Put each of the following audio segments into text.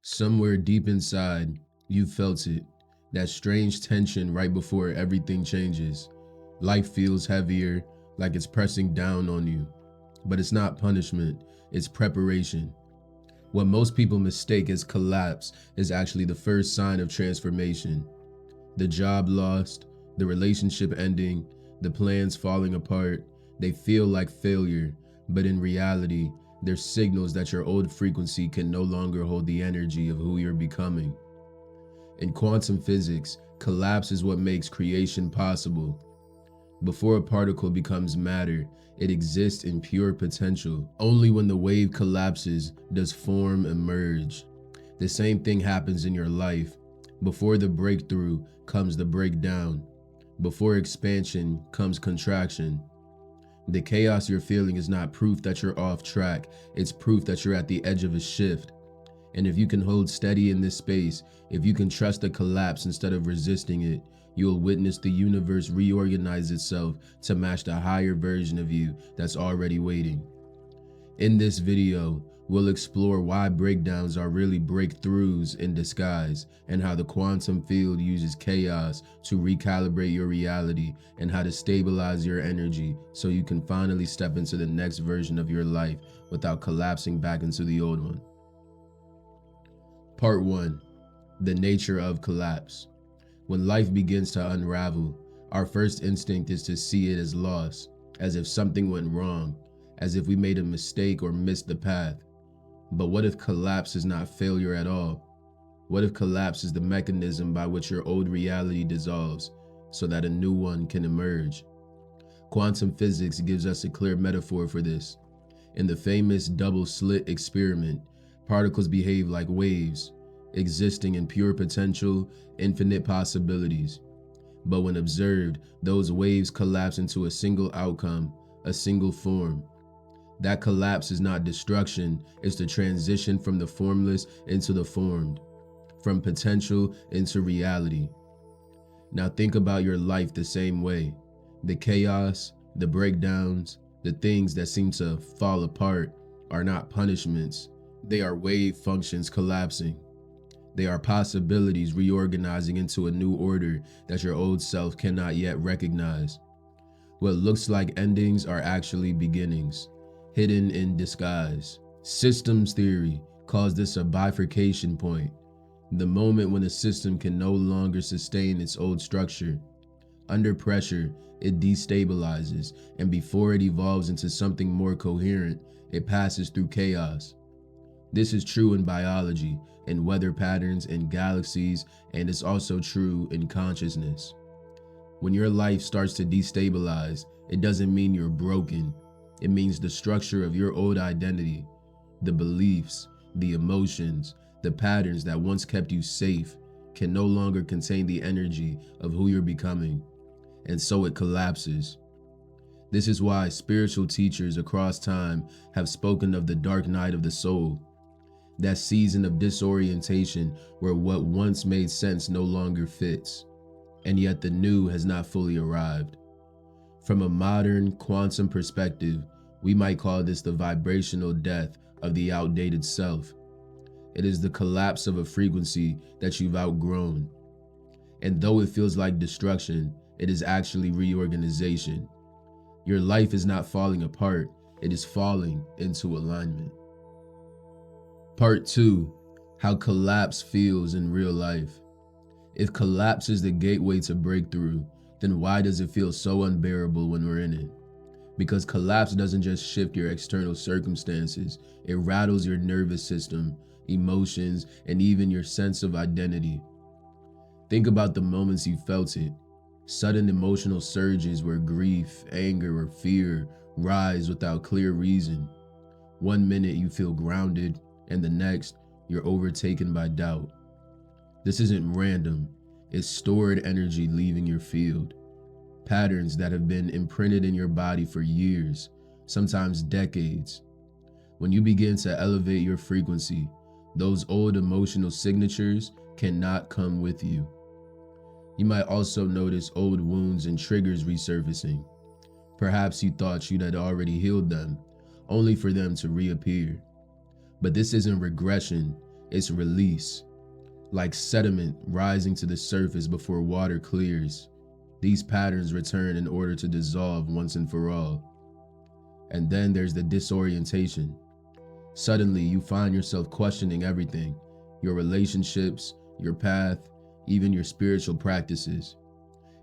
Somewhere deep inside, you felt it. That strange tension right before everything changes. Life feels heavier, like it's pressing down on you. But it's not punishment, it's preparation. What most people mistake as collapse is actually the first sign of transformation. The job lost, the relationship ending, the plans falling apart, they feel like failure, but in reality, they're signals that your old frequency can no longer hold the energy of who you're becoming. In quantum physics, collapse is what makes creation possible. Before a particle becomes matter, it exists in pure potential. Only when the wave collapses does form emerge. The same thing happens in your life. Before the breakthrough comes the breakdown. Before expansion comes contraction. The chaos you're feeling is not proof that you're off track, it's proof that you're at the edge of a shift. And if you can hold steady in this space, if you can trust the collapse instead of resisting it, you'll witness the universe reorganize itself to match the higher version of you that's already waiting. In this video, we'll explore why breakdowns are really breakthroughs in disguise, and how the quantum field uses chaos to recalibrate your reality, and how to stabilize your energy so you can finally step into the next version of your life without collapsing back into the old one. Part 1. The nature of collapse. When life begins to unravel, our first instinct is to see it as loss, as if something went wrong, as if we made a mistake or missed the path. But what if collapse is not failure at all? What if collapse is the mechanism by which your old reality dissolves so that a new one can emerge? Quantum physics gives us a clear metaphor for this. In the famous double slit experiment, particles behave like waves, existing in pure potential, infinite possibilities. But when observed, those waves collapse into a single outcome, a single form. That collapse is not destruction, it's the transition from the formless into the formed, from potential into reality. Now think about your life the same way. The chaos, the breakdowns, the things that seem to fall apart are not punishments. They are wave functions collapsing. They are possibilities reorganizing into a new order that your old self cannot yet recognize. What looks like endings are actually beginnings, hidden in disguise. Systems theory calls this a bifurcation point, the moment when a system can no longer sustain its old structure. Under pressure, it destabilizes, and before it evolves into something more coherent, it passes through chaos. This is true in biology, in weather patterns, in galaxies, and it's also true in consciousness. When your life starts to destabilize, it doesn't mean you're broken. It means the structure of your old identity, the beliefs, the emotions, the patterns that once kept you safe, can no longer contain the energy of who you're becoming, and so it collapses. This is why spiritual teachers across time have spoken of the dark night of the soul, that season of disorientation where what once made sense no longer fits, and yet the new has not fully arrived. From a modern quantum perspective, we might call this the vibrational death of the outdated self. It is the collapse of a frequency that you've outgrown. And though it feels like destruction, it is actually reorganization. Your life is not falling apart, it is falling into alignment. Part 2. How collapse feels in real life. If collapse is the gateway to breakthrough, then why does it feel so unbearable when we're in it? Because collapse doesn't just shift your external circumstances, it rattles your nervous system, emotions, and even your sense of identity. Think about the moments you felt it. Sudden emotional surges where grief, anger, or fear rise without clear reason. One minute you feel grounded, and the next, you're overtaken by doubt. This isn't random, it's stored energy leaving your field. Patterns that have been imprinted in your body for years, sometimes decades. When you begin to elevate your frequency, those old emotional signatures cannot come with you. You might also notice old wounds and triggers resurfacing. Perhaps you thought you'd had already healed them, only for them to reappear. But this isn't regression, It's release, like sediment rising to the surface before water clears. These patterns return in order to dissolve once and for all. And then there's the disorientation. Suddenly, you find yourself questioning everything: your relationships, your path, even your spiritual practices.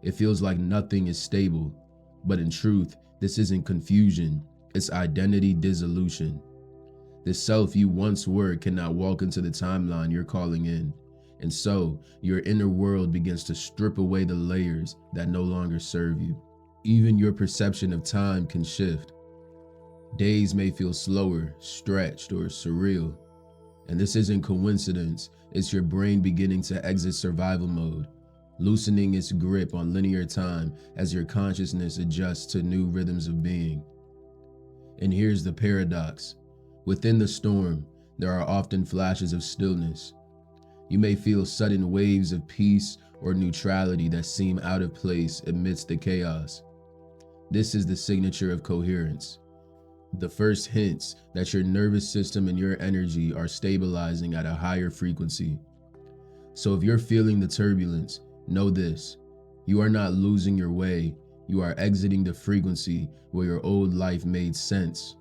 It feels like nothing is stable, but in truth, this isn't confusion, it's identity dissolution. The self you once were cannot walk into the timeline you're calling in, and so your inner world begins to strip away the layers that no longer serve you. Even your perception of time can shift. Days may feel slower, stretched, or surreal. And this isn't coincidence, it's your brain beginning to exit survival mode, loosening its grip on linear time as your consciousness adjusts to new rhythms of being. And here's the paradox. Within the storm, there are often flashes of stillness. You may feel sudden waves of peace or neutrality that seem out of place amidst the chaos. This is the signature of coherence. The first hints that your nervous system and your energy are stabilizing at a higher frequency. So if you're feeling the turbulence, know this: you are not losing your way, you are exiting the frequency where your old life made sense.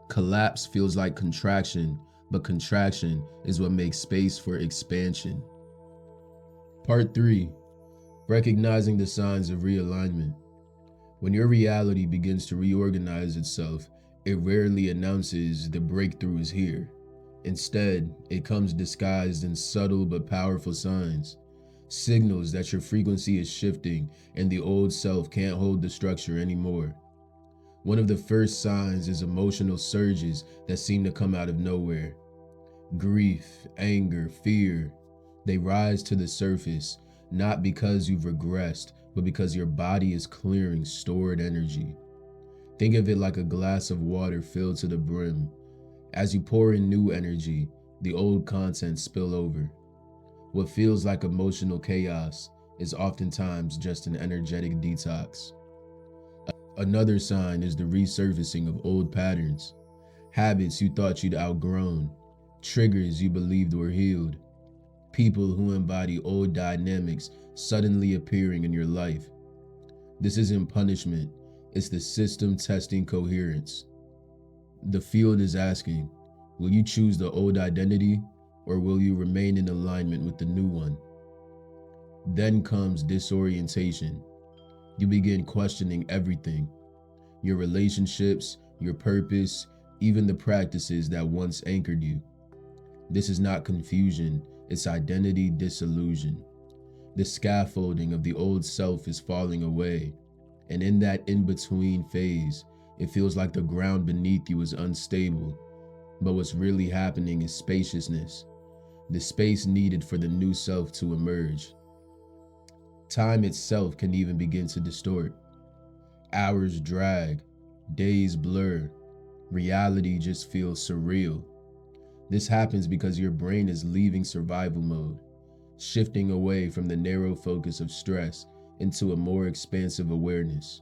Collapse feels like contraction, but contraction is what makes space for expansion. Part 3. Recognizing the signs of realignment. When your reality begins to reorganize itself, it rarely announces the breakthrough is here. Instead, it comes disguised in subtle but powerful signs, signals that your frequency is shifting and the old self can't hold the structure anymore. One of the first signs is emotional surges that seem to come out of nowhere. Grief, anger, fear, they rise to the surface, not because you've regressed, but because your body is clearing stored energy. Think of it like a glass of water filled to the brim. As you pour in new energy, the old contents spill over. What feels like emotional chaos is oftentimes just an energetic detox. Another sign is the resurfacing of old patterns, habits you thought you'd outgrown, triggers you believed were healed, people who embody old dynamics suddenly appearing in your life. This isn't punishment, it's the system testing coherence. The field is asking, will you choose the old identity or will you remain in alignment with the new one? Then comes disorientation. You begin questioning everything: your relationships, your purpose, even the practices that once anchored you. This is not confusion, it's identity disillusion. The scaffolding of the old self is falling away, and in that in-between phase, it feels like the ground beneath you is unstable. But what's really happening is spaciousness, the space needed for the new self to emerge. Time itself can even begin to distort. Hours drag, days blur, reality just feels surreal. This happens because your brain is leaving survival mode, shifting away from the narrow focus of stress into a more expansive awareness.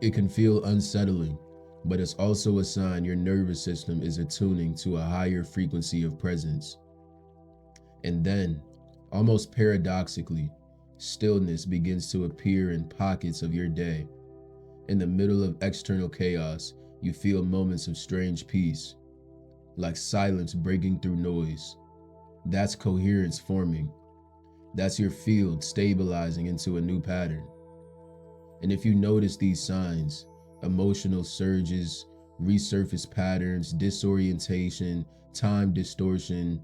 It can feel unsettling, but it's also a sign your nervous system is attuning to a higher frequency of presence. And then, almost paradoxically, stillness begins to appear in pockets of your day. In the middle of external chaos, you feel moments of strange peace, like silence breaking through noise. That's coherence forming. That's your field stabilizing into a new pattern. And if you notice these signs, emotional surges, resurface patterns, disorientation, time distortion,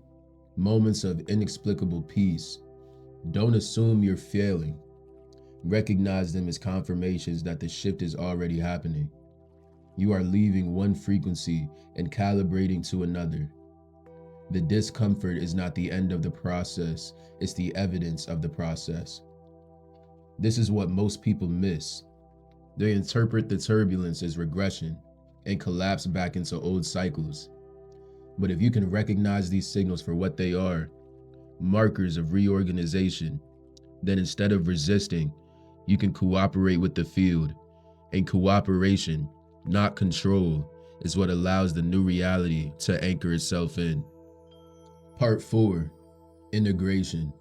moments of inexplicable peace, don't assume you're failing. Recognize them as confirmations that the shift is already happening. You are leaving one frequency and calibrating to another. The discomfort is not the end of the process, it's the evidence of the process. This is what most people miss. They interpret the turbulence as regression and collapse back into old cycles. But if you can recognize these signals for what they are, markers of reorganization, then instead of resisting, you can cooperate with the field. And cooperation, not control, is what allows the new reality to anchor itself in. Part 4, Integration.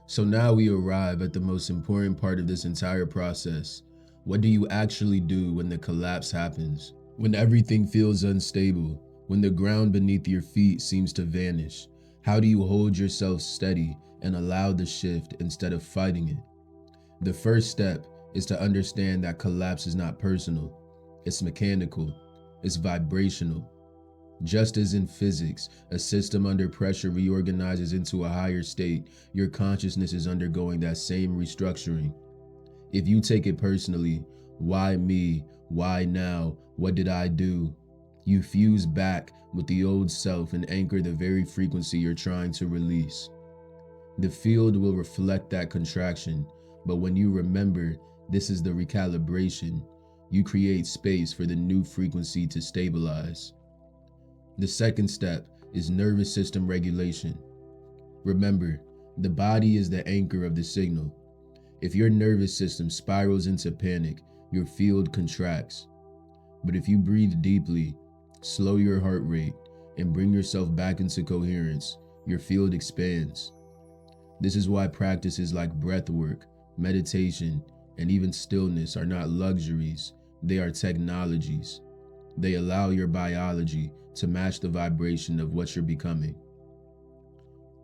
So now we arrive at the most important part of this entire process. What do you actually do when the collapse happens? When everything feels unstable, when the ground beneath your feet seems to vanish, how do you hold yourself steady and allow the shift instead of fighting it? The first step is to understand that collapse is not personal, it's mechanical, it's vibrational. Just as in physics, a system under pressure reorganizes into a higher state, your consciousness is undergoing that same restructuring. If you take it personally, why me? Why now? What did I do? You fuse back with the old self and anchor the very frequency you're trying to release. The field will reflect that contraction, but when you remember this is the recalibration, you create space for the new frequency to stabilize. The second step is nervous system regulation. Remember, the body is the anchor of the signal. If your nervous system spirals into panic, your field contracts. But if you breathe deeply, slow your heart rate, and bring yourself back into coherence, your field expands. This is why practices like breath work, meditation, and even stillness are not luxuries, they are technologies. They allow your biology to match the vibration of what you're becoming.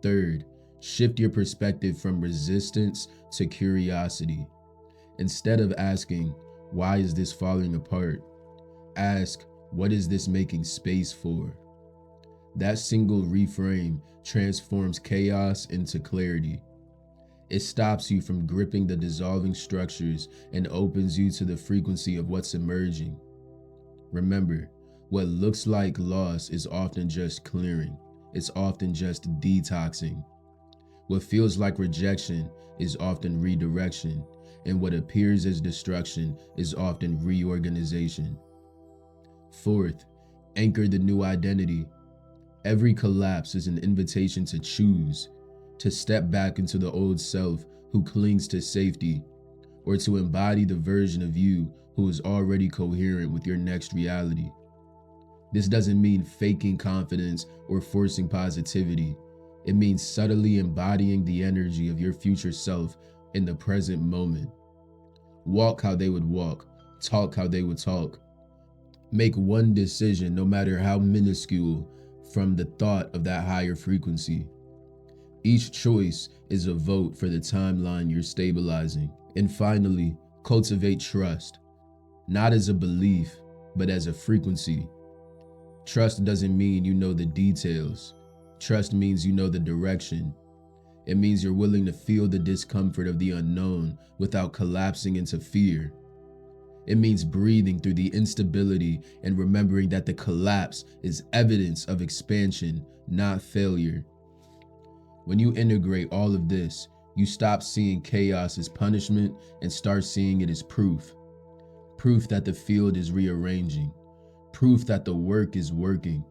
Third, shift your perspective from resistance to curiosity. Instead of asking, why is this falling apart? Ask, what is this making space for? That single reframe transforms chaos into clarity. It stops you from gripping the dissolving structures and opens you to the frequency of what's emerging. Remember, what looks like loss is often just clearing. It's often just detoxing. What feels like rejection is often redirection, and what appears as destruction is often reorganization. Fourth, anchor the new identity. Every collapse is an invitation to choose, to step back into the old self who clings to safety, or to embody the version of you who is already coherent with your next reality. This doesn't mean faking confidence or forcing positivity. It means subtly embodying the energy of your future self in the present moment. Walk how they would walk, talk how they would talk. Make one decision, no matter how minuscule, from the thought of that higher frequency. Each choice is a vote for the timeline you're stabilizing. And finally, cultivate trust, not as a belief, but as a frequency. Trust doesn't mean you know the details. Trust means you know the direction. It means you're willing to feel the discomfort of the unknown without collapsing into fear. It means breathing through the instability and remembering that the collapse is evidence of expansion, not failure. When you integrate all of this, you stop seeing chaos as punishment and start seeing it as proof. Proof that the field is rearranging. Proof that the work is working.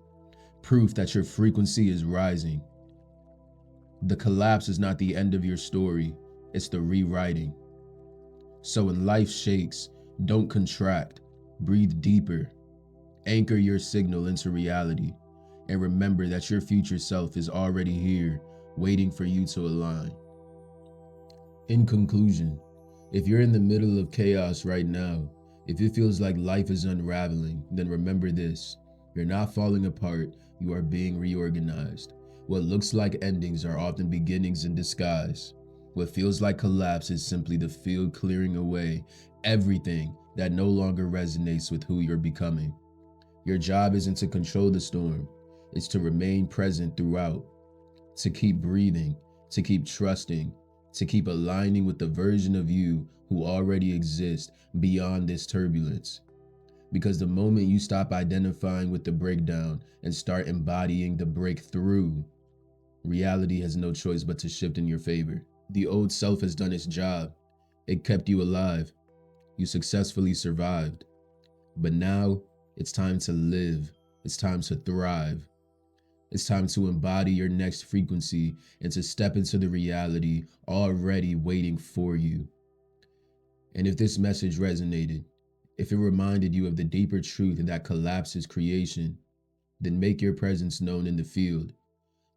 Proof that your frequency is rising. The collapse is not the end of your story, it's the rewriting. So when life shakes, don't contract, breathe deeper. Anchor your signal into reality, and remember that your future self is already here, waiting for you to align. In conclusion, if you're in the middle of chaos right now, if it feels like life is unraveling, then remember this: you're not falling apart, you are being reorganized. What looks like endings are often beginnings in disguise. What feels like collapse is simply the field clearing away everything that no longer resonates with who you're becoming. Your job isn't to control the storm, it's to remain present throughout, to keep breathing, to keep trusting, to keep aligning with the version of you who already exists beyond this turbulence. Because the moment you stop identifying with the breakdown and start embodying the breakthrough, reality has no choice but to shift in your favor. The old self has done its job. It kept you alive. You successfully survived. But now it's time to live. It's time to thrive. It's time to embody your next frequency and to step into the reality already waiting for you. And if this message resonated, if it reminded you of the deeper truth that collapse is creation, then make your presence known in the field.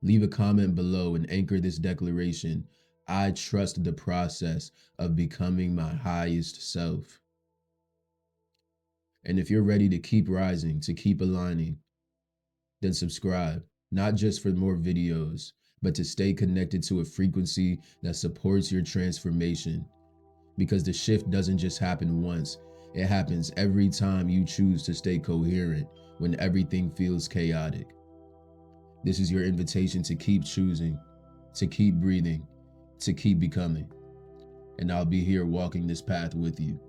Leave a comment below and anchor this declaration. I trust the process of becoming my highest self. And if you're ready to keep rising, to keep aligning, then subscribe, not just for more videos, but to stay connected to a frequency that supports your transformation. Because the shift doesn't just happen once, it happens every time you choose to stay coherent when everything feels chaotic. This is your invitation to keep choosing, to keep breathing, to keep becoming. And I'll be here walking this path with you.